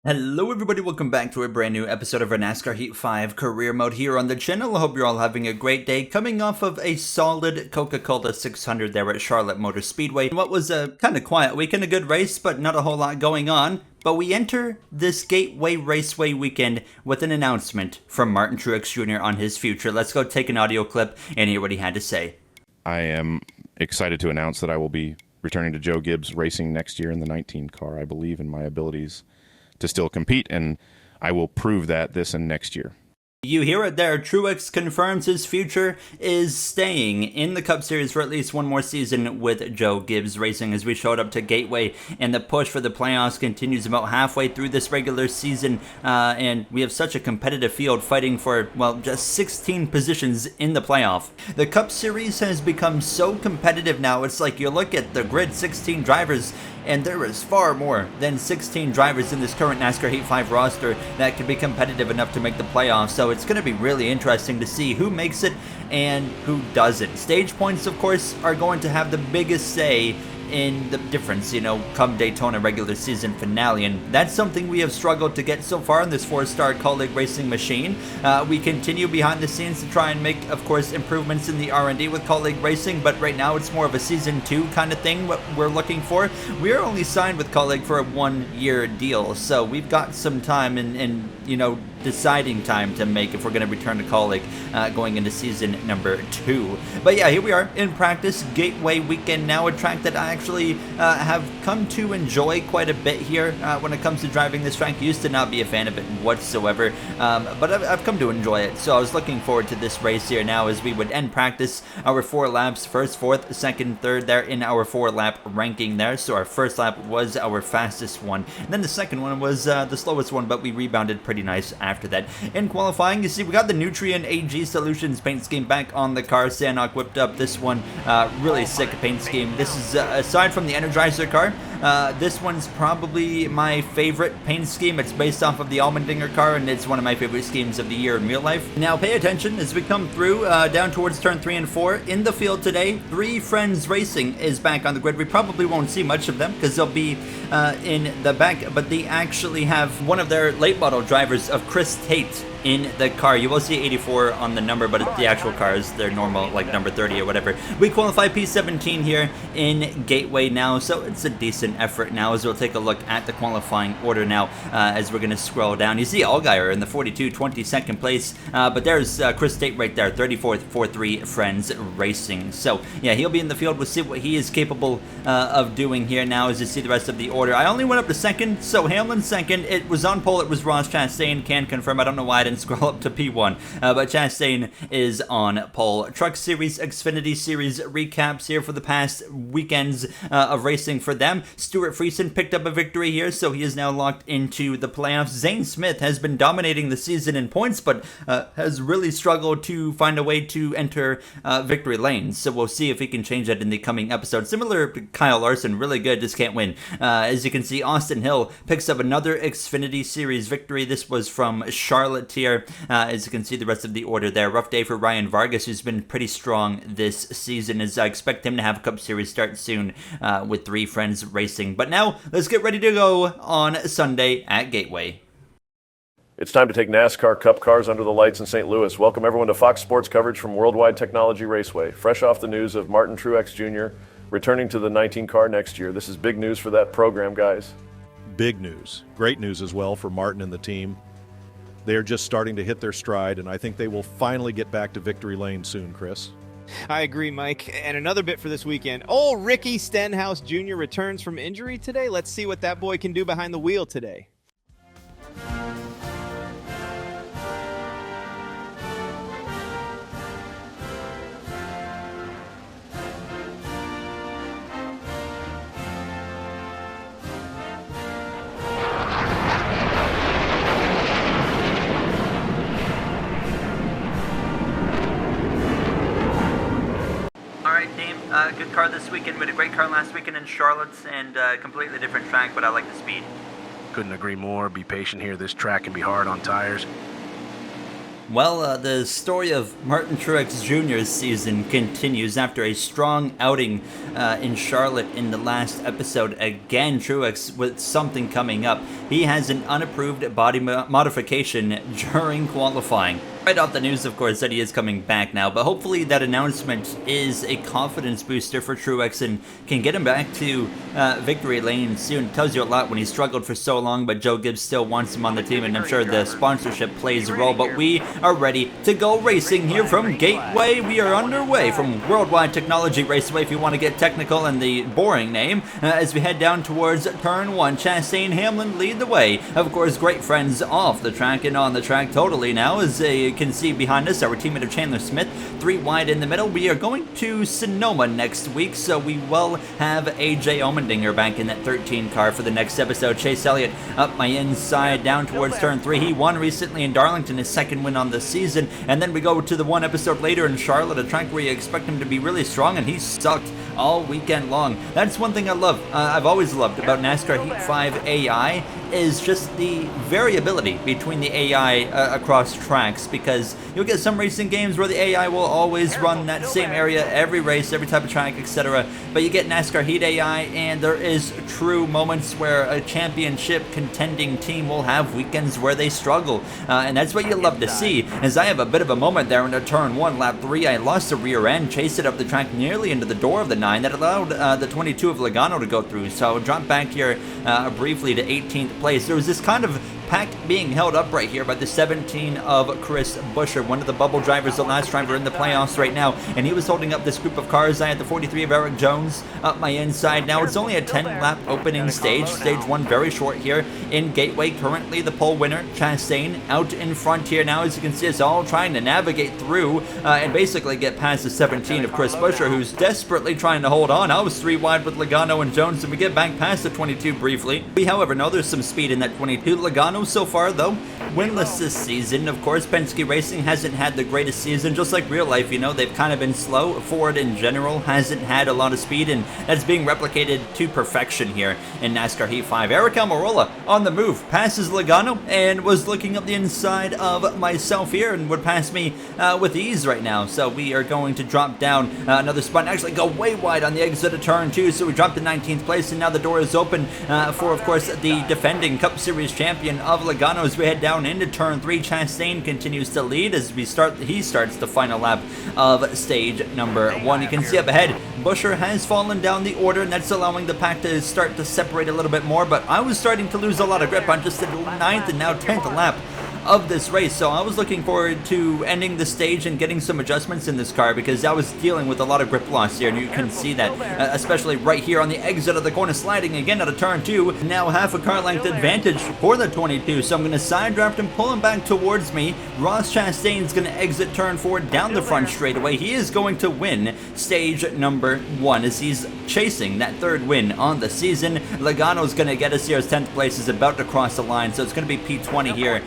Hello everybody, welcome back to a brand new episode of our NASCAR Heat 5 career mode here on the channel. I hope you're all having a great day, coming off of a solid Coca-Cola 600 there at Charlotte Motor Speedway. What was a kind of quiet weekend, a good race, but not a whole lot going on. But we enter this Gateway Raceway weekend with an announcement from Martin Truex Jr. on his future. Let's go take an audio clip and hear what he had to say. I am excited to announce that I will be returning to Joe Gibbs Racing next year in the 19 car. I believe in my abilities to still compete, and I will prove that this and next year. You hear it there. Truex confirms his future is staying in the Cup Series for at least one more season with Joe Gibbs Racing, as we showed up to Gateway, and the push for the playoffs continues about halfway through this regular season, and we have such a competitive field fighting for, well, just 16 positions in the playoff. The Cup Series has become so competitive now. It's like you look at the grid, 16 drivers, and there is far more than 16 drivers in this current NASCAR Heat 5 roster that can be competitive enough to make the playoffs. So it's going to be really interesting to see who makes it and who doesn't. Stage points, of course, are going to have the biggest say in the difference, come Daytona regular season finale, and that's something we have struggled to get so far in this 4-star colleague racing machine. We continue behind the scenes to try and make, of course, improvements in the R&D with colleague racing, but right now it's more of a season 2 kind of thing, what we're looking for. We're only signed with colleague for a 1-year deal, so we've got some time and deciding time to make if we're going to return to colleague going into season number 2. But yeah, here we are in practice, Gateway weekend now, a track that I actually have come to enjoy quite a bit here when it comes to driving this track. Used to not be a fan of it whatsoever, but I've come to enjoy it, so I was looking forward to this race here now as we would end practice our 4 laps, first, fourth, second, third there in our 4-lap ranking there. So our first lap was our fastest one, and then the second one was the slowest one, but we rebounded pretty nice after that. In qualifying, you see we got the Nutrien AG Solutions paint scheme back on the car. Sanok whipped up this one, really sick paint scheme. This is aside from the Energizer car, this one's probably my favorite paint scheme. It's based off of the Allmendinger car, and it's one of my favorite schemes of the year in real life. Now pay attention as we come through down towards turn 3 and 4. In the field today, 3 Friends Racing is back on the grid. We probably won't see much of them because they'll be in the back, but they actually have one of their late model drivers of Chris Tate in the car. You will see 84 on the number, but the actual car is their normal, like number 30 or whatever. We qualify P17 here in Gateway now, so it's a decent effort now as we'll take a look at the qualifying order now as we're going to scroll down. You see Allgaier in the 42, 22nd place, but there's Chris Tate right there, 34th, 4-3 Friends Racing. So yeah, he'll be in the field. We'll see what he is capable of doing here now as you see the rest of the order. I only went up to second, so Hamlin second. It was on pole, it was Ross Chastain, can confirm. I don't know why I didn't scroll up to P1, but Chastain is on pole. Truck Series, Xfinity Series recaps here for the past weekends of racing for them. Stuart Friesen picked up a victory here, so he is now locked into the playoffs. Zane Smith has been dominating the season in points, but has really struggled to find a way to enter victory lanes, so we'll see if he can change that in the coming episode. Similar to Kyle Larson, really good, just can't win. As you can see, Austin Hill picks up another Xfinity Series victory. This was from Charlotte here. As you can see the rest of the order there. Rough day for Ryan Vargas, who's been pretty strong this season, as I expect him to have a Cup Series start soon with 3 Friends Racing. But now, let's get ready to go on Sunday at Gateway. It's time to take NASCAR Cup cars under the lights in St. Louis. Welcome everyone to Fox Sports coverage from Worldwide Technology Raceway. Fresh off the news of Martin Truex Jr. returning to the 19 car next year. This is big news for that program, guys. Big news. Great news as well for Martin and the team. They are just starting to hit their stride, and I think they will finally get back to victory lane soon, Chris. I agree, Mike. And another bit for this weekend. Old Ricky Stenhouse Jr. returns from injury today. Let's see what that boy can do behind the wheel today. Good car this weekend. We had a great car last weekend in Charlotte, and completely different track, but I like the speed. Couldn't agree more. Be patient here. This track can be hard on tires. Well, the story of Martin Truex Jr.'s season continues after a strong outing in Charlotte in the last episode. Again, Truex with something coming up. He has an unapproved body modification during qualifying. Right off the news, of course, that he is coming back now, but hopefully that announcement is a confidence booster for Truex and can get him back to victory lane soon. It tells you a lot when he struggled for so long, but Joe Gibbs still wants him on the team, and I'm sure the sponsorship plays a role. But we are ready to go racing here from Gateway. We are underway from Worldwide Technology Raceway, if you want to get technical in the boring name, as we head down towards Turn 1. Chastain, Hamlin lead the way. Of course, great friends off the track and on the track totally now, as they can see behind us our teammate of Chandler Smith, 3 wide in the middle. We are going to Sonoma next week, so we will have AJ Allmendinger back in that 13 car for the next episode. Chase Elliott up my inside down towards turn 3. He won recently in Darlington, his second win on the season, and then we go to the one episode later in Charlotte, a track where you expect him to be really strong, and he sucked all weekend long. That's one thing I love, I've always loved about NASCAR Heat 5 AI, is just the variability between the AI across tracks, because you'll get some racing games where the AI will always run that same area every race, every type of track, etc. But you get NASCAR Heat AI, and there is true moments where a championship contending team will have weekends where they struggle, and that's what you love to see. As I have a bit of a moment there in the turn 1, lap 3, I lost the rear end, chased it up the track nearly into the door of the 9. That allowed the 22 of Logano to go through, so dropped back here briefly to 18th place. There was this kind of pack being held up right here by the 17 of Chris Buescher, one of the bubble drivers, the last driver in the playoffs right now, and he was holding up this group of cars. I had the 43 of Eric Jones up my inside. Now it's only a 10-lap opening stage. Stage 1 very short here in Gateway. Currently the pole winner, Chastain, out in front here now. As you can see, it's all trying to navigate through and basically get past the 17 of Chris Buescher, who's desperately trying to hold on. I was 3 wide with Logano and Jones, and we get back past the 22 briefly. We, however, know there's some speed in that 22. Logano so far, though, winless this season. Of course, Penske Racing hasn't had the greatest season, just like real life, you know, they've kind of been slow. Ford in general hasn't had a lot of speed, and that's being replicated to perfection here in NASCAR Heat 5. Eric Almirola on the move, passes Logano, and was looking up the inside of myself here, and would pass me with ease right now. So we are going to drop down another spot, and actually go way wide on the exit of turn 2, so we dropped to 19th place, and now the door is open for, of course, the defending Cup Series champion of Logano. As we head down into turn 3, Chastain continues to lead as he starts the final lap of stage number 1. You can see up ahead, Buescher has fallen down the order, and that's allowing the pack to start to separate a little bit more, but I was starting to lose a lot of grip on just the 9th and now 10th lap of this race, so I was looking forward to ending the stage and getting some adjustments in this car, because I was dealing with a lot of grip loss here, and you can see that especially right here on the exit of the corner, sliding again out of turn 2. Now half a car length advantage for the 22, so I'm going to side draft and pull him back towards me. Ross Chastain's going to exit turn 4 down the front straightaway. He is going to win stage number 1 as he's chasing that 3rd win on the season. Logano's going to get us here as 10th place is about to cross the line, so it's going to be P20 here,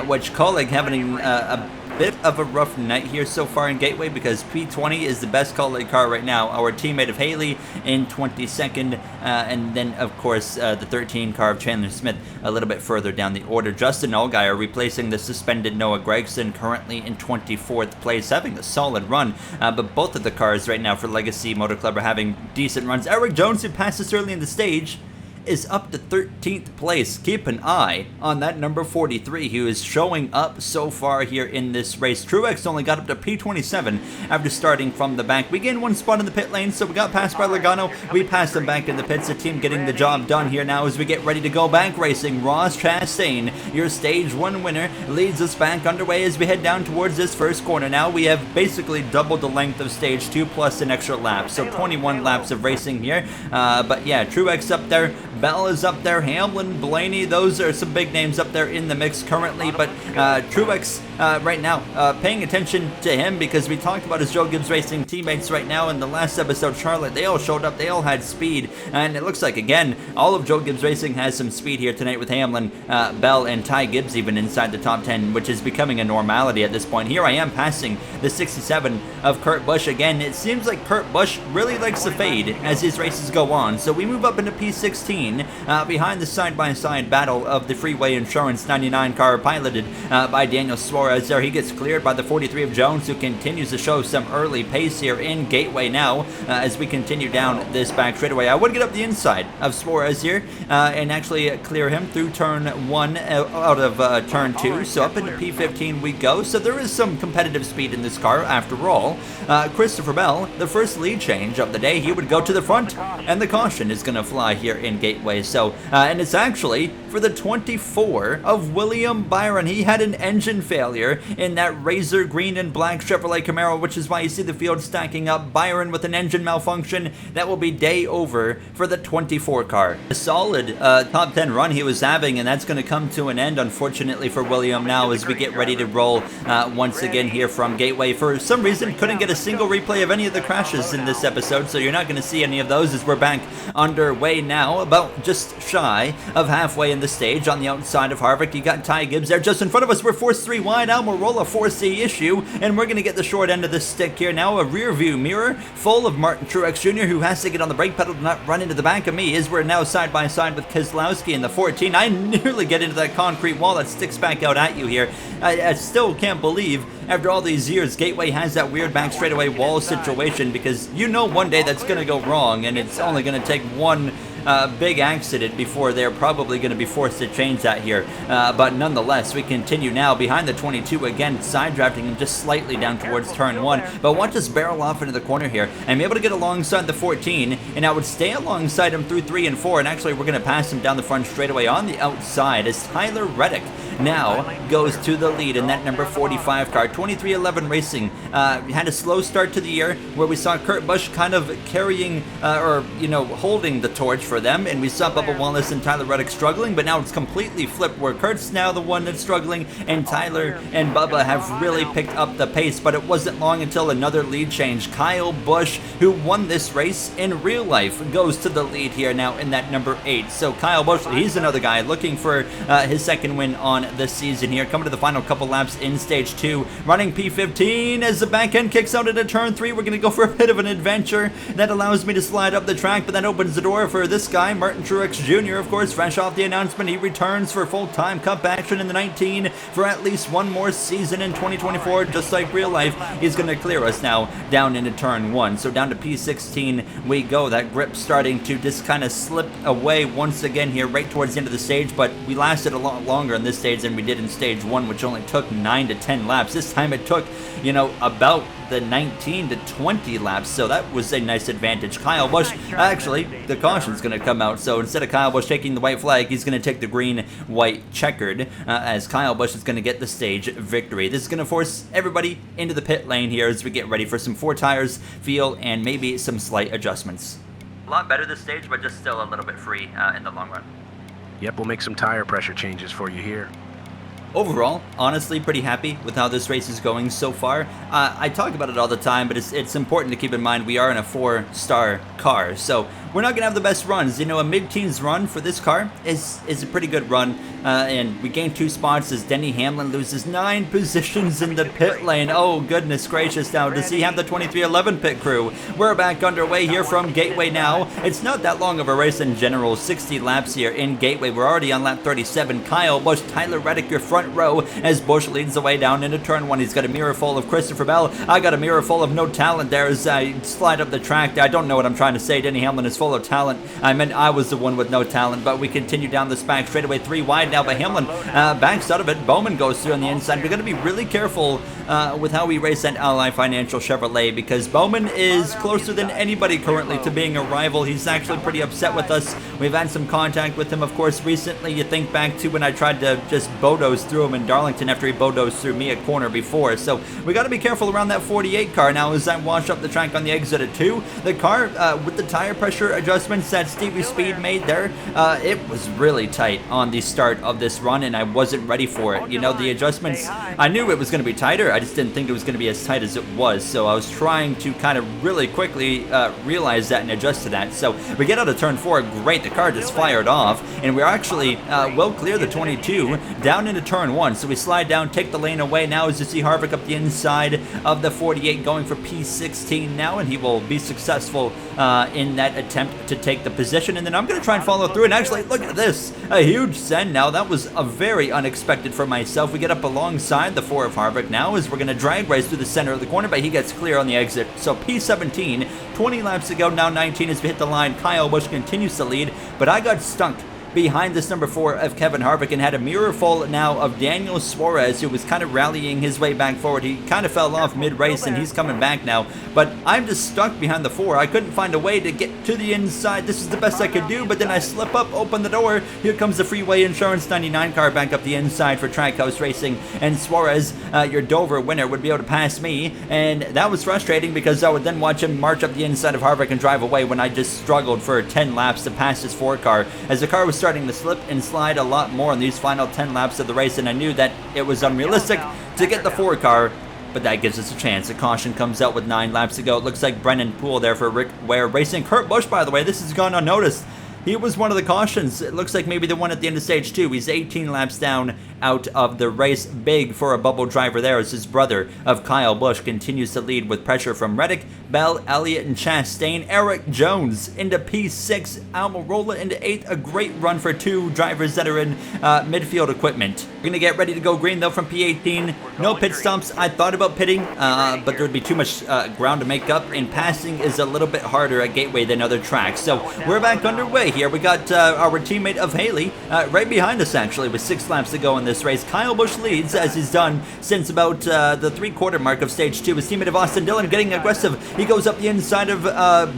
which Colleague having a bit of a rough night here so far in Gateway, because P20 is the best Colleague car right now. Our teammate of Haley in 22nd, and then of course the 13 car of Chandler Smith a little bit further down the order. Justin Allgaier replacing the suspended Noah Gragson, currently in 24th place, having a solid run, but both of the cars right now for Legacy Motor Club are having decent runs. Eric Jones, who passes early in the stage, is up to 13th place. Keep an eye on that number 43, who is showing up so far here in this race. Truex only got up to P27 after starting from the back. We gained 1 spot in the pit lane, so we got passed by Logano. We passed him back in the pits. The team getting the job done here now as we get ready to go back racing. Ross Chastain, your stage 1 winner, leads us back underway as we head down towards this first corner. Now we have basically doubled the length of stage 2 plus an extra lap, so 21 laps of racing here. But yeah, Truex up there, Bell is up there, Hamlin, Blaney, those are some big names up there in the mix currently, but Truex right now, paying attention to him, because we talked about his Joe Gibbs Racing teammates right now in the last episode, Charlotte. They all showed up, they all had speed, and it looks like, again, all of Joe Gibbs Racing has some speed here tonight with Hamlin, Bell, and Ty Gibbs even inside the top 10, which is becoming a normality at this point. Here I am passing the 67 of Kurt Busch. Again, it seems like Kurt Busch really likes to fade as his races go on, so we move up into P16 P15 behind the side-by-side battle of the Freeway Insurance 99 car piloted by Daniel Suarez there. He gets cleared by the 43 of Jones, who continues to show some early pace here in Gateway now as we continue down this back straightaway. I would get up the inside of Suarez here and actually clear him through turn 1 out of turn 2. So up into P15 we go. So there is some competitive speed in this car after all. Christopher Bell, the first lead change of the day, he would go to the front, and the caution is going to fly here in Gateway. So, and it's actually for the 24 of William Byron. He had an engine failure in that razor green and black Chevrolet Camaro, which is why you see the field stacking up. Byron with an engine malfunction. That will be day over for the 24 car. A solid top 10 run he was having, and that's going to come to an end, unfortunately, for William now as we get ready to roll once again here from Gateway. For some reason, couldn't get a single replay of any of the crashes in this episode, so you're not going to see any of those as we're back underway now, about just shy of halfway in the stage on the outside of Harvick. You got Ty Gibbs there just in front of us. We're forced 3 wide. Almirola 4C issue, and we're going to get the short end of the stick here now. A rear view mirror full of Martin Truex Jr., who has to get on the brake pedal to not run into the back of me, as we're now side by side with Keselowski in the 14. I nearly get into that concrete wall that sticks back out at you here. I still can't believe after all these years Gateway has that weird back straightaway wall situation, because you know one day that's going to go wrong, and it's only going to take one big accident before they're probably going to be forced to change that here. But nonetheless, we continue now behind the 22 again, side drafting him just slightly down towards turn 1. But watch us barrel off into the corner here. I'm able to get alongside the 14, and I would stay alongside him through 3 and 4. And actually, we're going to pass him down the front straightaway on the outside as Tyler Reddick now goes to the lead in that number 45 car. 2311 Racing had a slow start to the year where we saw Kurt Busch kind of carrying holding the torch for them, and we saw Bubba Wallace and Tyler Reddick struggling, but now it's completely flipped where Kurt's now the one that's struggling, and Tyler and Bubba have really picked up the pace. But it wasn't long until another lead change. Kyle Busch, who won this race in real life, goes to the lead here now in that number 8. So Kyle Busch, he's another guy looking for his second win on this season here, coming to the final couple laps in stage 2, running P15 as the back end kicks out into turn 3. We're going to go for a bit of an adventure that allows me to slide up the track, but that opens the door for this guy, Martin Truex Jr., of course, fresh off the announcement. He returns for full-time Cup action in the 19 for at least one more season in 2024, just like real life. He's going to clear us now down into turn 1. So down to P16 we go. That grip starting to just kind of slip away once again here right towards the end of the stage, but we lasted a lot longer in this stage than we did in stage 1, which only took 9 to 10 laps. This time it took, about the 19 to 20 laps, so that was a nice advantage. Kyle Busch, actually, the caution's going to come out, so instead of Kyle Busch taking the white flag, he's going to take the green, white, checkered, as Kyle Busch is going to get the stage victory. This is going to force everybody into the pit lane here as we get ready for some 4 tires, feel, and maybe some slight adjustments. A lot better this stage, but just still a little bit free in the long run. Yep, we'll make some tire pressure changes for you here. Overall, honestly, pretty happy with how this race is going so far. I talk about it all the time, but it's important to keep in mind we are in a 4-star car, so we're not going to have the best runs. A mid-teens run for this car is a pretty good run, and we gained 2 spots as Denny Hamlin loses 9 positions in the pit lane. Oh, goodness gracious, now does he have the 2311 pit crew? We're back underway here from Gateway now. It's not that long of a race in general, 60 laps here in Gateway. We're already on lap 37. Kyle Busch, Tyler Reddick, your front row as Busch leads the way down into turn 1. He's got a mirror full of Christopher Bell. I got a mirror full of no talent there as I slide up the track. I don't know what I'm trying to say. Denny Hamlin is full of talent. I meant I was the one with no talent, but we continue down this back straightaway 3 wide now, but Hamlin backs out of it. Bowman goes through on the inside. We're going to be really careful with how we race that Ally Financial Chevrolet, because Bowman is closer than anybody currently to being a rival. He's actually pretty upset with us. We've had some contact with him, of course, recently. You think back to when I tried to just bulldoze through him in Darlington after he bulldozed through me at corner before. So we got to be careful around that 48 car now as I wash up the track on the exit at 2. The car with the tire pressure adjustments that Stevie Speed made there, it was really tight on the start of this run, and I wasn't ready for it. The adjustments, I knew it was going to be tighter. I just didn't think it was going to be as tight as it was. So I was trying to kind of really quickly realize that and adjust to that. So we get out of turn 4. Great, the car just fired off, and we're actually well clear the 22 down into turn 1. So we slide down, take the lane away. Now as you see Harvick up the inside of the 48 going for P16 now, and he will be successful in that attempt to take the position. And then I'm going to try and follow through, and actually look at this, a huge send now. That was a very unexpected for myself. We get up alongside the 4 of Harvick now as we're going to drag race through the center of the corner, but he gets clear on the exit. So P17, 20 laps to go, now 19 as we hit the line. Kyle Busch continues to lead, but I got stuck behind this number 4 of Kevin Harvick and had a mirror full now of Daniel Suarez, who was kind of rallying his way back forward. He kind of fell off mid-race and he's coming back now, but I'm just stuck behind the 4. I couldn't find a way to get to the inside. This is the best I could do, but then I slip up, open the door. Here comes the Freeway Insurance 99 car back up the inside for Trackhouse Racing, and Suarez, your Dover winner, would be able to pass me, and that was frustrating because I would then watch him march up the inside of Harvick and drive away when I just struggled for 10 laps to pass this 4 car, as the car was starting to slip and slide a lot more in these final 10 laps of the race, and I knew that it was unrealistic to get the 4 car, but that gives us a chance. A caution comes out with 9 laps to go. It looks like Brennan Poole there for Rick Ware Racing. Kurt Busch, by the way, this has gone unnoticed. He was one of the cautions. It looks like maybe the one at the end of stage 2. He's 18 laps down out of the race. Big for a bubble driver there as his brother of Kyle Busch continues to lead with pressure from Reddick, Bell, Elliott, and Chastain. Eric Jones into P6, Almirola into 8th. A great run for 2 drivers that are in midfield equipment. We're going to get ready to go green though from P18. No pit stops. I thought about pitting, but there would be too much ground to make up, and passing is a little bit harder at Gateway than other tracks. So we're back underway here. We got our teammate of Haley right behind us actually with 6 laps to go in this race. Kyle Busch leads as he's done since about the 3/4 mark of stage 2. His teammate of Austin Dillon getting aggressive. He goes up the inside of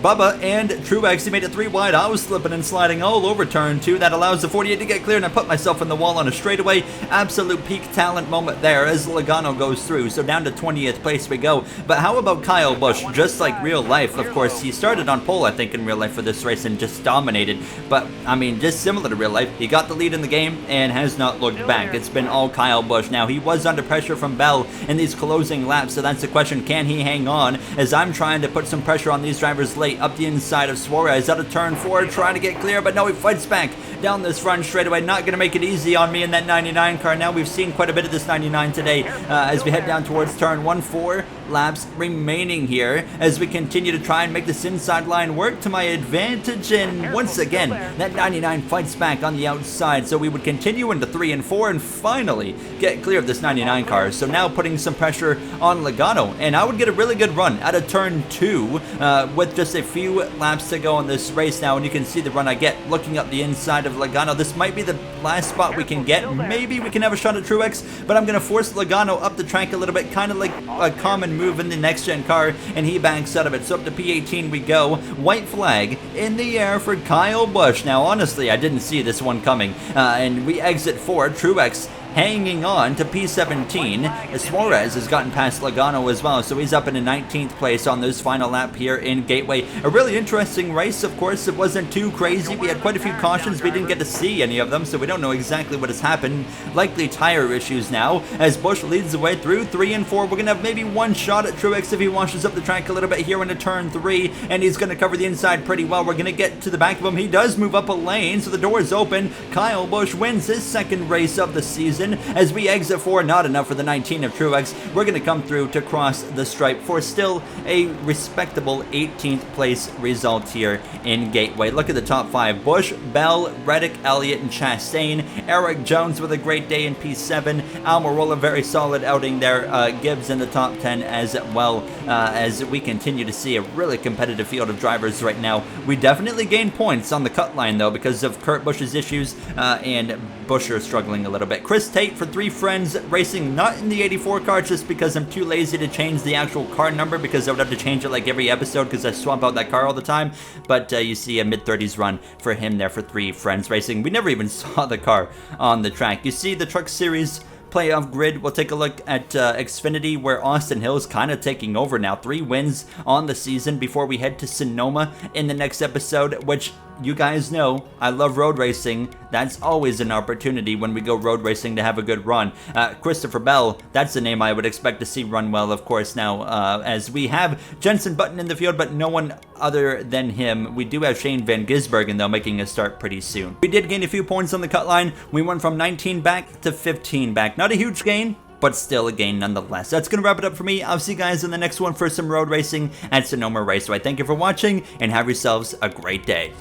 Bubba and Truex. He made it 3 wide. I was slipping and sliding all over turn 2. That allows the 48 to get clear, and I put myself in the wall on a straightaway. Absolute peak talent moment there as Logano goes through. So down to 20th place we go. But how about Kyle Busch? Just like real life, of course, he started on pole, I think, in real life for this race and just dominated. But, I mean, just similar to real life, he got the lead in the game and has not looked back. It's been all Kyle Busch. Now, he was under pressure from Bell in these closing laps, so that's the question. Can he hang on? As I'm trying to put some pressure on these drivers late up the inside of Suarez out of turn 4, trying to get clear, but no, he fights back down this front straightaway. Not going to make it easy on me in that 99 car. Now, we've seen quite a bit of this 99 today as we head down towards turn 1. 4 laps remaining here as we continue to try and make this inside line work to my advantage, and once again that 99 fights back on the outside, so we would continue into 3 and 4 and finally get clear of this 99 car. So now putting some pressure on Logano, and I would get a really good run out of turn 2 with just a few laps to go in this race now, and you can see the run I get looking up the inside of Logano. This might be the last spot we can get. Maybe we can have a shot at Truex, but I'm going to force Logano up the track a little bit, kind of like a common move in the next gen car, and he banks out of it. So up to P18 we go. White flag in the air for Kyle Busch. Now honestly, I didn't see this one coming, and we exit 4. Truex hanging on to P17. Suarez has gotten past Logano as well, so he's up in a 19th place on this final lap here in Gateway. A really interesting race, of course. It wasn't too crazy. We had quite a few cautions. We didn't get to see any of them, so we don't know exactly what has happened. Likely tire issues now as Busch leads the way through 3 and 4. We're going to have maybe one shot at Truex if he washes up the track a little bit here into turn 3, and he's going to cover the inside pretty well. We're going to get to the back of him. He does move up a lane, so the door is open. Kyle Busch wins his 2nd race of the season. As we exit 4, not enough for the 19 of Truex. We're going to come through to cross the stripe for still a respectable 18th place result here in Gateway. Look at the top 5. Busch, Bell, Reddick, Elliott, and Chastain. Eric Jones with a great day in P7. Almirola, very solid outing there. Gibbs in the top 10 as well, as we continue to see a really competitive field of drivers right now. We definitely gained points on the cut line, though, because of Kurt Busch's issues, and Buescher struggling a little bit. Chris Tate for 3 Friends Racing, not in the 84 car, just because I'm too lazy to change the actual car number, because I would have to change it like every episode because I swap out that car all the time. But you see a mid-30s run for him there for 3 Friends Racing. We never even saw the car on the track. You see the Truck Series playoff grid. We'll take a look at Xfinity, where Austin Hill's kind of taking over now. 3 wins on the season before we head to Sonoma in the next episode, which you guys know I love road racing. That's always an opportunity when we go road racing to have a good run. Christopher Bell, that's the name I would expect to see run well, of course, now, as we have Jenson Button in the field, but no one other than him. We do have Shane Van Gisbergen, though, making a start pretty soon. We did gain a few points on the cut line. We went from 19 back to 15 back. Not a huge gain, but still a gain nonetheless. That's going to wrap it up for me. I'll see you guys in the next one for some road racing at Sonoma Raceway. Thank you for watching, and have yourselves a great day.